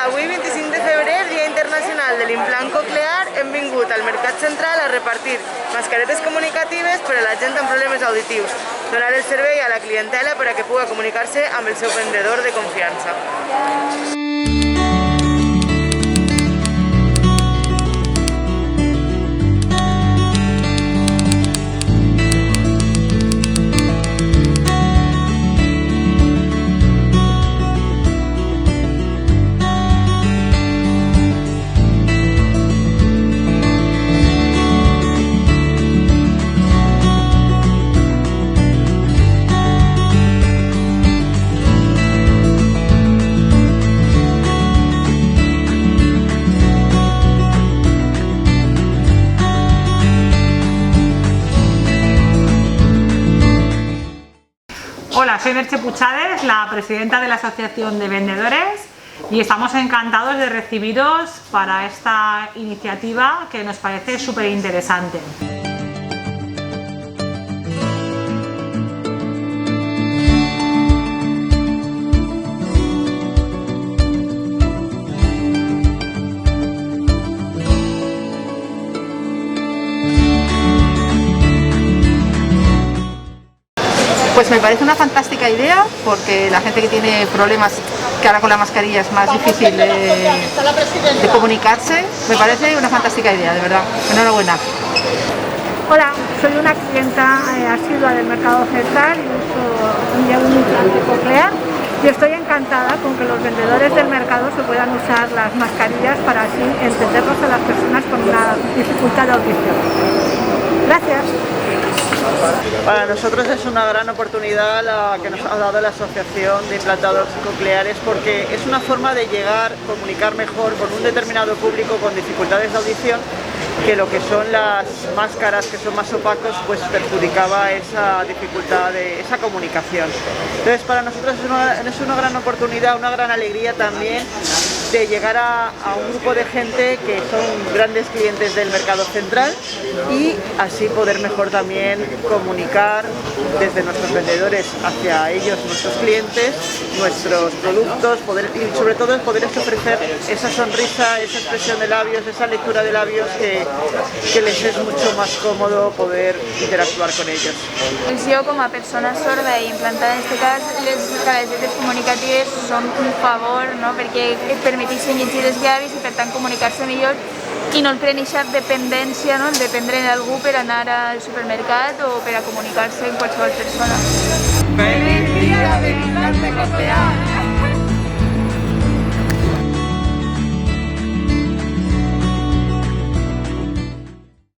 Avui, 25 de febrer, Dia Internacional de l'Implant Coclear, hem vingut al Mercat Central a repartir mascaretes comunicatives per a la gent amb problemes auditius, donar el servei a la clientela per a que pugui comunicar-se amb el seu vendedor de confiança. Hola, soy Merche Puchades, la presidenta de la Asociación de Vendedores, y estamos encantados de recibiros para esta iniciativa que nos parece súper interesante. Pues me parece una fantástica idea, porque la gente que tiene problemas, que ahora con la mascarilla es más difícil de comunicarse, me parece una fantástica idea, de verdad. Enhorabuena. Hola, soy una clienta asidua del Mercado Central y uso un implante coclear y estoy encantada con que los vendedores del mercado se puedan usar las mascarillas para así entendernos a las personas con una dificultad de audición. Gracias. Para nosotros es una gran oportunidad la que nos ha dado la Asociación de Implantados Cocleares, porque es una forma de llegar, comunicar mejor con un determinado público con dificultades de audición, que lo que son las máscaras, que son más opacos, pues perjudicaba esa dificultad de esa comunicación. Entonces para nosotros es una gran oportunidad, una gran alegría también de llegar a un grupo de gente que son grandes clientes del Mercado Central y así poder mejor también comunicar desde nuestros vendedores hacia ellos, nuestros clientes, nuestros productos, y sobre todo poderles ofrecer esa sonrisa, esa expresión de labios, esa lectura de labios que les es mucho más cómodo poder interactuar con ells. Jo, com a persona sorda i implantada en aquest cas, les targetes comunicatives són un favor, no? Perquè et permeteixen llegir els llavis i per tant comunicar-se millor i no tenen aquesta dependència, no? Dependre d'algú per anar al supermercat o per a comunicar-se amb qualsevol persona. ¡Feliz Día del Implante Coclear!